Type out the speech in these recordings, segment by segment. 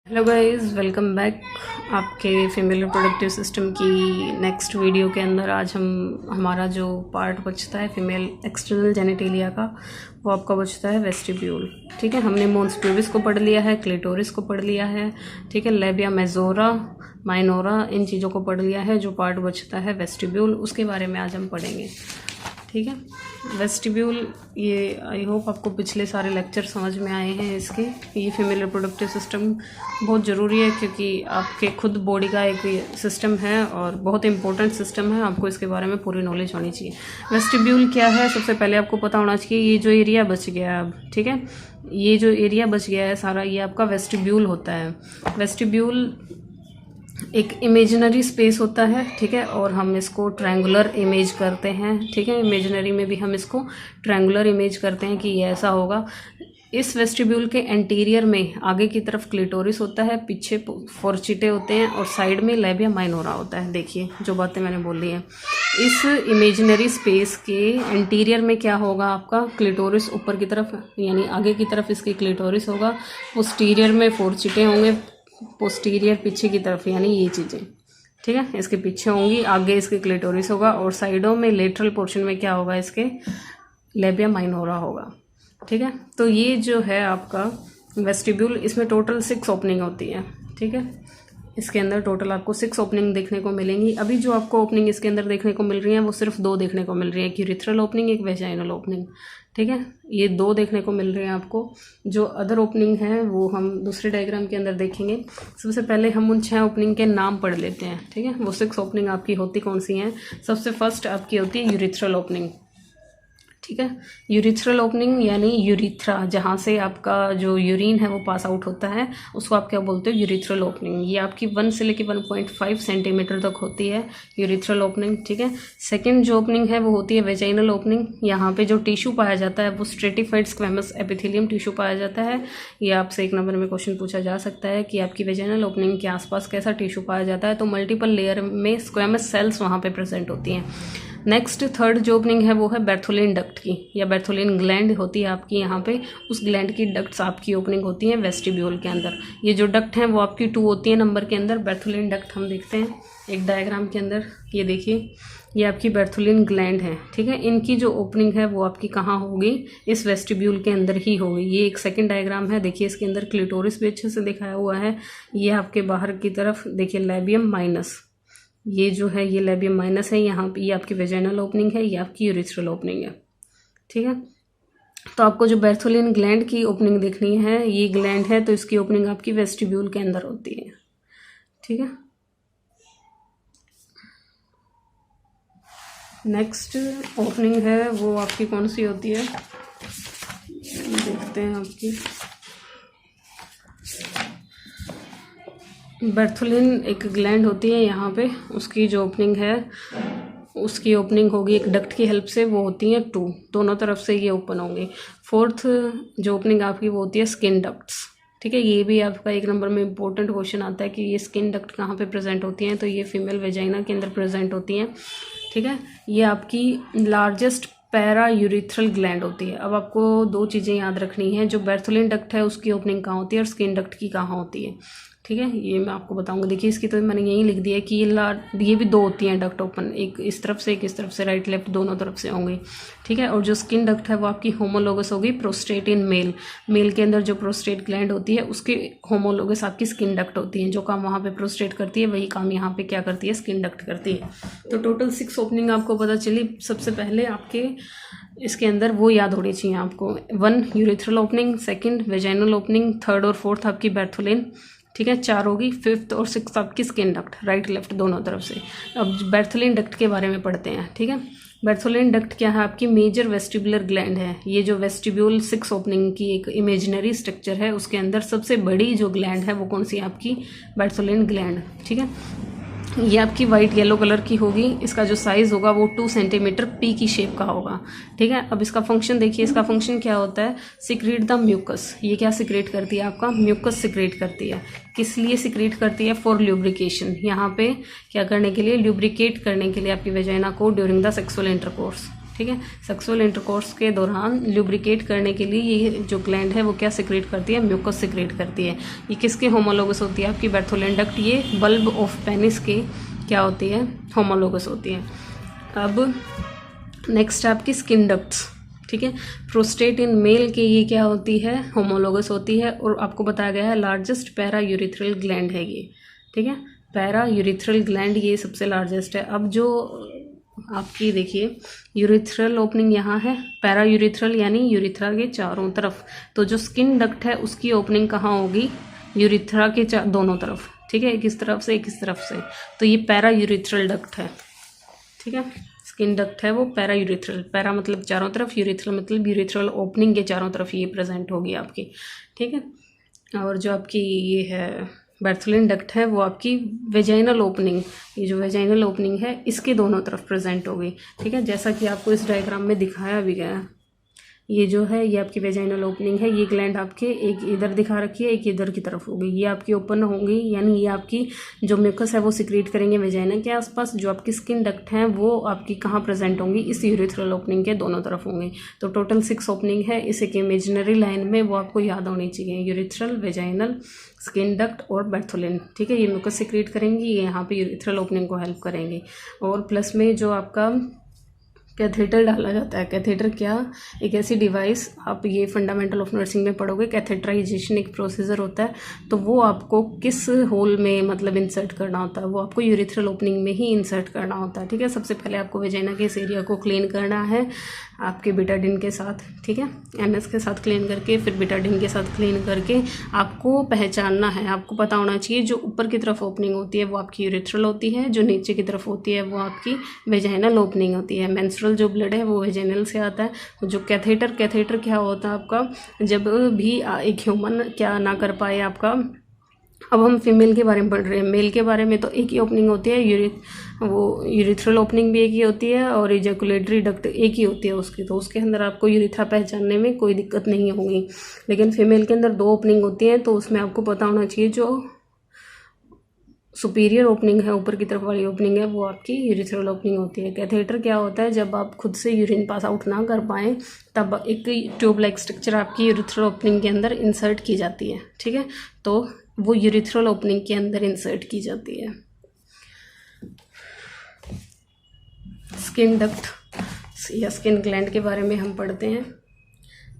Hello guys, welcome back आपके female reproductive system की next video के अंदर। आज हमारा जो पार्ट बचता है फीमेल एक्सटर्नल जेनिटेलिया का, वो आपका बचता है वेस्टिब्यूल। ठीक है, हमने मोन्स प्यूबिस को पढ़ लिया है, क्लिटोरिस को पढ़ लिया है, ठीक है, लेबिया मेजोरा, माइनोरा, इन चीज़ों को पढ़ लिया है। जो पार्ट बचता है वेस्टिब्यूल, उसके बारे में आज हम पढ़ेंगे। ठीक है, वेस्टिब्यूल, ये आई होप आपको पिछले सारे लेक्चर समझ में आए हैं इसके। ये फीमेल रिप्रोडक्टिव सिस्टम बहुत ज़रूरी है क्योंकि आपके खुद बॉडी का एक सिस्टम है और बहुत इंपॉर्टेंट सिस्टम है। आपको इसके बारे में पूरी नॉलेज होनी चाहिए। वेस्टिब्यूल क्या है, सबसे पहले आपको पता होना चाहिए। ये जो एरिया बच गया है अब, ठीक है, ये जो एरिया बच गया है सारा, ये आपका वेस्टिब्यूल होता है। वेस्टिब्यूल एक इमेजिनरी स्पेस होता है, ठीक है, और हम इसको ट्रायंगुलर इमेज करते हैं। ठीक है, इमेजिनरी में भी हम इसको ट्रायंगुलर इमेज करते हैं कि ये ऐसा होगा। इस वेस्टिब्यूल के एंटीरियर में आगे की तरफ क्लिटोरिस होता है, पीछे फोर्चिटे होते हैं और साइड में लेबिया माइनोरा होता है। देखिए जो बातें मैंने बोली हैं, इस इमेजिनरी स्पेस के एंटीरियर में क्या होगा, आपका क्लिटोरिस ऊपर की तरफ यानी आगे की तरफ इसकी क्लिटोरिस होगा, पोस्टीरियर में फोर्चिटे होंगे, पोस्टीरियर पीछे की तरफ यानी ये चीज़ें, ठीक है, इसके पीछे होंगी, आगे इसके क्लिटोरिस होगा और साइडों में लेटरल पोर्शन में क्या होगा, इसके लेबिया माइनोरा होगा। ठीक है, तो ये जो है आपका वेस्टिब्यूल, इसमें टोटल 6 ओपनिंग होती है। ठीक है, इसके अंदर टोटल आपको 6 ओपनिंग देखने को मिलेंगी। अभी जो आपको ओपनिंग इसके अंदर देखने को मिल रही है वो सिर्फ 2 देखने को मिल रही है, एक यूरिथ्रल ओपनिंग, एक वेजाइनल ओपनिंग। ठीक है, ये 2 देखने को मिल रहे हैं आपको। जो अदर ओपनिंग है वो हम दूसरे डायग्राम के अंदर देखेंगे। सबसे पहले हम उन 6 ओपनिंग के नाम पढ़ लेते हैं। ठीक है, वो 6 ओपनिंग आपकी होती कौन सी हैं। सबसे फर्स्ट आपकी होती है यूरिथ्रल ओपनिंग। ठीक है, यूरिथ्रल ओपनिंग यानी यूरिथ्रा, जहाँ से आपका जो यूरिन है वो पास आउट होता है, उसको आप क्या बोलते हो, यूरिथ्रल ओपनिंग। ये आपकी 1 से लेकर 1.5 सेंटीमीटर तक होती है यूरिथ्रल ओपनिंग। ठीक है, सेकंड जो ओपनिंग है वो होती है वेजाइनल ओपनिंग। यहाँ पे जो टिश्यू पाया जाता है वो स्ट्रेटिफाइड स्क्वैमस एपिथेलियम टिश्यू पाया जाता है। ये आपसे 1 नंबर में क्वेश्चन पूछा जा सकता है कि आपकी वेजाइनल ओपनिंग के आसपास कैसा टिश्यू पाया जाता है, तो मल्टीपल लेयर में स्क्वैमस सेल्स वहाँ पे प्रेजेंट होती हैं। नेक्स्ट थर्ड जो ओपनिंग है वो है बेर्थोलिन डक्ट की, या बेर्थोलिन ग्लैंड होती है आपकी यहाँ पे, उस ग्लैंड की डक्ट्स आपकी ओपनिंग होती हैं वेस्टिब्यूल के अंदर। ये जो डक्ट हैं वो आपकी 2 होती है नंबर के अंदर। बेर्थोलिन डक्ट हम देखते हैं एक डायग्राम के अंदर, ये देखिए, ये आपकी बेर्थोलिन ग्लैंड है। ठीक है, इनकी जो ओपनिंग है वो आपकी कहाँ होगी, इस वेस्टिब्यूल के अंदर ही होगी। ये एक सेकंड डायग्राम है, देखिए इसके अंदर क्लिटोरिस भी अच्छे से दिखाया हुआ है। ये आपके बाहर की तरफ देखिए लेबियम माइनस, ये जो है ये लेबियम माइनस है यहाँ पे, ये आपकी वेजाइनल ओपनिंग है, ये आपकी यूरिथ्रल ओपनिंग है। ठीक है, तो आपको जो बेर्थोलिन ग्लैंड की ओपनिंग देखनी है, ये ग्लैंड है तो इसकी ओपनिंग आपकी वेस्टिब्यूल के अंदर होती है। ठीक है, नेक्स्ट ओपनिंग है वो आपकी कौन सी होती है, देखते हैं आपकी बेर्थोलिन एक ग्लैंड होती है यहाँ पे, उसकी जो ओपनिंग है उसकी ओपनिंग होगी एक डक्ट की हेल्प से, वो होती है 2, दोनों तरफ से ये ओपन होंगे। फोर्थ जो ओपनिंग आपकी वो होती है स्किन डक्ट्स। ठीक है, ये भी आपका 1 नंबर में इंपॉर्टेंट क्वेश्चन आता है कि ये स्किन डक्ट कहाँ पे प्रेजेंट होती हैं, तो ये फीमेल वेजाइना के अंदर प्रेजेंट होती हैं। ठीक है, ये आपकी लार्जेस्ट पैरा यूरिथ्रल ग्लैंड होती है। अब आपको 2 चीज़ें याद रखनी है, जो बेर्थोलिन डक्ट है उसकी ओपनिंग कहाँ होती है और स्किन डक्ट की कहाँ होती है। ठीक है, ये मैं आपको बताऊंगा। देखिए इसकी तो मैंने यही लिख दिया है कि ये भी 2 होती हैं डक्ट ओपन, एक इस तरफ से एक इस तरफ से, राइट लेफ्ट दोनों तरफ से होंगी। ठीक है, और जो स्किन डक्ट है वो आपकी होमोलोगस होगी प्रोस्टेट इन मेल। मेल के अंदर जो प्रोस्टेट ग्लैंड होती है उसकी होमोलोगस आपकी स्किन डक्ट होती है। जो काम वहाँ पे प्रोस्टेट करती है वही काम यहाँ पे क्या करती है, स्किन डक्ट करती है। तो टोटल 6 ओपनिंग आपको पता चली। सबसे पहले आपके इसके अंदर वो याद होनी चाहिए आपको, 1 urethral opening, second vaginal opening, third और फोर्थ आपकी बेर्थोलिन। ठीक है, 4 होगी, 5th और 6th आपकी स्किन डक्ट, राइट लेफ्ट दोनों तरफ से। अब बेर्थोलिन डक्ट के बारे में पढ़ते हैं। ठीक है, बेर्थोलिन डक्ट क्या है, आपकी मेजर वेस्टिबुलर ग्लैंड है। ये जो वेस्टिब्यूल 6 ओपनिंग की एक इमेजिनरी स्ट्रक्चर है, उसके अंदर सबसे बड़ी जो ग्लैंड है वो कौन सी है, आपकी बेर्थोलिन ग्लैंड। ठीक है, ये आपकी वाइट येलो कलर की होगी। इसका जो साइज़ होगा वो 2 सेंटीमीटर पी की शेप का होगा। ठीक है, अब इसका फंक्शन देखिए, इसका फंक्शन क्या होता है, सिक्रेट द म्यूकस। ये क्या सिक्रेट करती है, आपका म्यूकस सिक्रेट करती है। किस लिए सिक्रेट करती है, फॉर ल्यूब्रिकेशन। यहाँ पे क्या करने के लिए, ल्यूब्रिकेट करने के लिए आपकी वेजाइना को ड्यूरिंग द सेक्सुअल इंटरकोर्स। ठीक है। सेक्सुअल इंटरकोर्स के दौरान ल्यूब्रिकेट करने के लिए ये जो ग्लैंड है वो क्या सिक्रेट करती है, म्यूकस सिक्रेट करती है। ये किसके होमोलोगस होती है, आपकी बर्थोलिन डक्ट, ये बल्ब ऑफ पेनिस के क्या होती है, होमोलोगस होती है। अब नेक्स्ट आपकी स्किन डक्ट्स, ठीक है। प्रोस्टेट इन मेल के ये क्या होती है, होमोलोगस होती है, और आपको बताया गया है लार्जेस्ट पैरा यूरिथ्रल ग्लैंड है ये, ठीक है। पैरा यूरिथ्रल ग्लैंड ये सबसे लार्जेस्ट है। अब जो आपकी देखिए यूरिथ्रल ओपनिंग यहाँ है, पैरा यूरिथ्रल यानी यूरिथ्रा के चारों तरफ, तो जो स्किन डक्ट है उसकी ओपनिंग कहाँ होगी, यूरिथ्रा के दोनों तरफ, ठीक है, एक इस तरफ से एक इस तरफ से, तो ये पैरा यूरिथ्रल डक्ट है, ठीक है। स्किन डक्ट है वो पैरा यूरिथ्रल, पैरा मतलब चारों तरफ, यूरिथ्रल मतलब यूरिथ्रल ओपनिंग के चारों तरफ ये प्रेजेंट होगी आपकी, ठीक है। और जो आपकी ये है बर्थोलिन डक्ट है वो आपकी वेजाइनल ओपनिंग, ये जो वेजाइनल ओपनिंग है इसके दोनों तरफ प्रेजेंट होगी, ठीक है, जैसा कि आपको इस डायग्राम में दिखाया भी गया है। ये जो है ये आपकी वेजाइनल ओपनिंग है, ये ग्लैंड आपके एक इधर दिखा रखी है, एक इधर की तरफ होगी, ये आपकी ओपन होंगी, यानी ये आपकी जो म्यूकस है वो सिक्रीट करेंगे वेजाइना के आसपास। जो आपकी स्किन डक्ट हैं वो आपकी कहाँ प्रेजेंट होंगी, इस यूरिथ्रल ओपनिंग के दोनों तरफ होंगी। तो टोटल 6 ओपनिंग है, इस एक इमेजिनरी लाइन में वो आपको याद होनी चाहिए, यूरिथ्रल, वेजाइनल, स्किन डक्ट और बर्थोलिन, ठीक है। ये म्यूकस सिक्रीट करेंगी, ये यहाँ पे यूरिथ्रल ओपनिंग को हेल्प करेंगे। और प्लस में जो आपका कैथेटर डाला जाता है, कैथेटर क्या, एक ऐसी डिवाइस, आप ये फंडामेंटल ऑफ नर्सिंग में पढ़ोगे, कैथेटराइजेशन एक प्रोसीजर होता है, तो वो आपको किस होल में मतलब इंसर्ट करना होता है, वो आपको यूरिथ्रल ओपनिंग में ही इंसर्ट करना होता है, ठीक है। सबसे पहले आपको वेजाइना के इस एरिया को क्लीन करना है आपके बिटाडिन के साथ, ठीक है, एमएस के साथ क्लीन करके, फिर बिटाडिन के साथ क्लीन करके आपको पहचानना है, आपको पता होना चाहिए जो ऊपर की तरफ ओपनिंग होती है वो आपकी यूरिथ्रल होती है, जो नीचे की तरफ होती है वो आपकी वेजाइनल ओपनिंग होती है। मेंस्ट्रुअल जो ब्लड है वो वेजाइनल से आता है। जो कैथेटर क्या होता है आपका, जब भी एक ह्यूमन क्या ना कर पाए आपका, अब हम फीमेल के बारे में पढ़ रहे हैं, मेल के बारे में तो एक ही ओपनिंग होती है, वो यूरिथ्रल ओपनिंग भी एक ही होती है और इजैकुलेटरी डक्ट एक ही होती है उसकी, तो उसके अंदर आपको यूरिथ्रा पहचानने में कोई दिक्कत नहीं होगी। लेकिन फीमेल के अंदर 2 ओपनिंग होती हैं, तो उसमें आपको पता होना चाहिए जो सुपीरियर ओपनिंग है, ऊपर की तरफ वाली ओपनिंग है, वो आपकी यूरिथ्रल ओपनिंग होती है। कैथेटर क्या होता है, जब आप खुद से यूरिन पास आउट ना कर पाएँ तब एक ट्यूब लाइक स्ट्रक्चर आपकी यूरिथ्रल ओपनिंग के अंदर इंसर्ट की जाती है, ठीक है, तो वो यूरिथ्रल ओपनिंग के अंदर इंसर्ट की जाती है। स्किन डक्ट या स्किन ग्लैंड के बारे में हम पढ़ते हैं।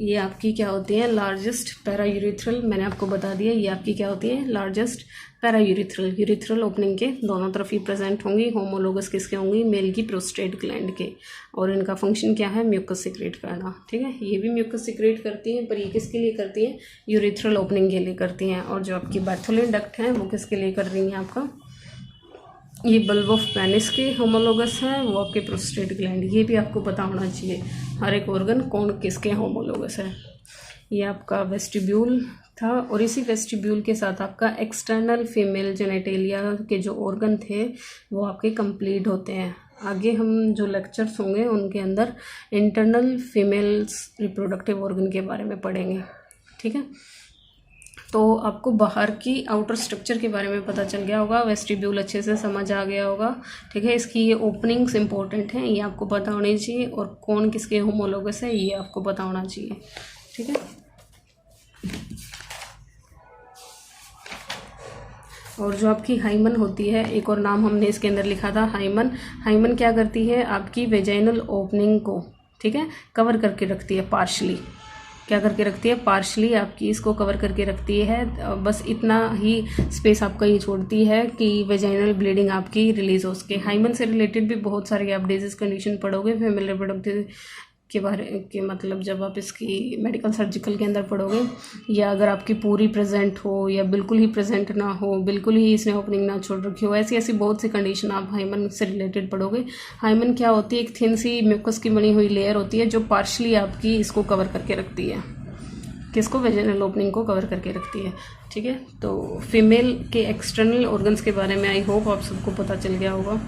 ये आपकी क्या होती है, लार्जेस्ट पैरा यूरिथ्रल, मैंने आपको बता दिया, ये आपकी क्या होती है, largest para urethral, urethral opening के दोनों तरफ ही प्रेजेंट होंगी। होमोलोगस किसके होंगी, मेल की प्रोस्टेट ग्लैंड के, और इनका फंक्शन क्या है, म्यूकस सिक्रेट करना, ठीक है। ये भी म्यूकस सिक्रेट करती हैं, पर ये किसके लिए करती हैं, यूरिथ्रल ओपनिंग के लिए करती हैं। और जो आपकी बर्थोलिन डक्ट हैं वो किसके लिए कर रही हैं, आपका ये बल्ब ऑफ पेनिस के होमोलोगस है, वो आपके प्रोस्टेट ग्लैंड, ये भी आपको पता होना चाहिए हर एक ऑर्गन कौन किसके होमोलोगस है। ये आपका वेस्टिब्यूल था, और इसी वेस्टिब्यूल के साथ आपका एक्सटर्नल फीमेल जेनेटेलिया के जो ऑर्गन थे वो आपके कंप्लीट होते हैं। आगे हम जो लेक्चर्स होंगे उनके अंदर इंटरनल फीमेल्स रिप्रोडक्टिव ऑर्गन के बारे में पढ़ेंगे, ठीक है। तो आपको बाहर की आउटर स्ट्रक्चर के बारे में पता चल गया होगा, वेस्टिब्यूल अच्छे से समझ आ गया होगा, ठीक है। इसकी ये ओपनिंग्स इंपॉर्टेंट हैं, ये आपको पता होनी चाहिए, और कौन किसके होमोलोगस है ये आपको पता होना चाहिए, ठीक है। और जो आपकी हाइमन होती है, एक और नाम हमने इसके अंदर लिखा था हाइमन। हाइमन क्या करती है, आपकी वेजाइनल ओपनिंग को, ठीक है, कवर करके रखती है, पार्शली क्या करके रखती है, पार्शली आपकी इसको कवर करके रखती है। बस इतना ही स्पेस आपका ये छोड़ती है कि वेजाइनल ब्लीडिंग आपकी रिलीज हो सके। हाइमन से रिलेटेड भी बहुत सारे आप डिजीज कंडीशन पढ़ोगे फीमेल रिप्रोडक्टिव के बारे के, मतलब जब आप इसकी मेडिकल सर्जिकल के अंदर पढ़ोगे, या अगर आपकी पूरी प्रेजेंट हो या बिल्कुल ही प्रेजेंट ना हो, बिल्कुल ही इसने ओपनिंग ना छोड़ रखी हो, ऐसी ऐसी बहुत सी कंडीशन आप हाइमन से रिलेटेड पढ़ोगे। हाइमन क्या होती है, एक थिन सी म्यूकस की बनी हुई लेयर होती है जो पार्शली आपकी इसको कवर करके रखती है, किसको, वेजाइनल ओपनिंग को कवर करके रखती है, ठीक है। तो फीमेल के एक्सटर्नल ऑर्गन्स के बारे में आई होप आप सबको पता चल गया होगा।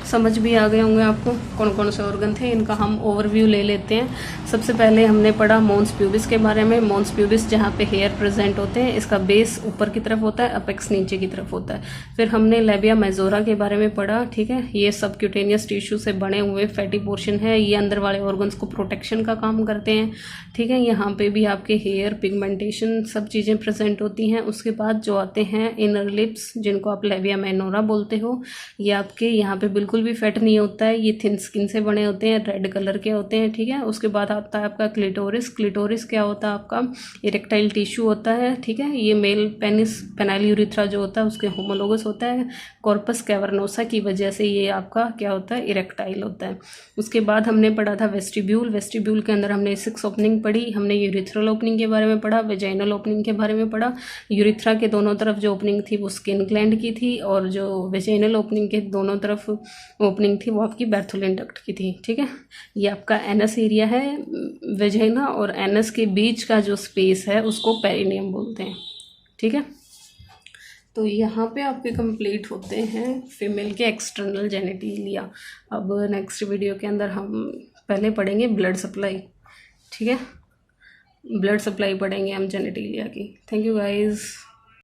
समझ भी आ गए होंगे आपको कौन कौन से ऑर्गन थे। इनका हम ओवरव्यू ले लेते हैं। सबसे पहले हमने पढ़ा मोन्स प्यूबिस के बारे में। मोन्स प्यूबिस जहाँ पे हेयर प्रेजेंट होते हैं, इसका बेस ऊपर की तरफ होता है, अपेक्स नीचे की तरफ होता है। फिर हमने लेबिया मेजोरा के बारे में पढ़ा, ठीक है। ये सबक्यूटेनियस टिश्यू से बने हुए फैटी पोर्शन है, ये अंदर वाले ऑर्गन्स को प्रोटेक्शन का काम करते हैं, ठीक है। यहाँ पे भी आपके हेयर, पिगमेंटेशन, सब चीज़ें प्रेजेंट होती हैं। उसके बाद जो आते हैं इनर लिप्स, जिनको आप लेबिया मेनोरा बोलते हो, ये आपके यहाँ पे बिल्कुल भी फैट नहीं होता है, ये थिन स्किन से बने होते हैं, रेड कलर के होते हैं, ठीक है। उसके बाद आता है आपका क्लिटोरिस। क्लिटोरिस क्या होता है आपका, इरेक्टाइल टिश्यू होता है, ठीक है। ये मेल पेनिस, पेनाइल यूरिथ्रा जो होता है उसके होमोलोगस होता है। कॉर्पस कैवर्नोसा की वजह से ये आपका क्या होता है, इरेक्टाइल होता है। उसके बाद हमने पढ़ा था वेस्टिब्यूल। वेस्टिब्यूल के अंदर हमने 6 ओपनिंग पढ़ी। हमने यूरिथ्रल ओपनिंग के बारे में पढ़ा, वेजाइनल ओपनिंग के बारे में पढ़ा। यूरिथ्रा के दोनों तरफ जो ओपनिंग थी वो स्किन ग्लैंड की थी, और जो वेजाइनल ओपनिंग के दोनों तरफ ओपनिंग थी वो आपकी बैर्थोलिन डक्ट की थी, ठीक है। ये आपका एनस एरिया है। वेजाइना और एनस के बीच का जो स्पेस है उसको पेरिनियम बोलते हैं, ठीक है। तो यहाँ पे आपके कंप्लीट होते हैं फीमेल के एक्सटर्नल जेनिटेलिया। अब नेक्स्ट वीडियो के अंदर हम पहले पढ़ेंगे ब्लड सप्लाई, ठीक है। ब्लड सप्लाई पढ़ेंगे हम जेनिटेलिया की। Thank you guys.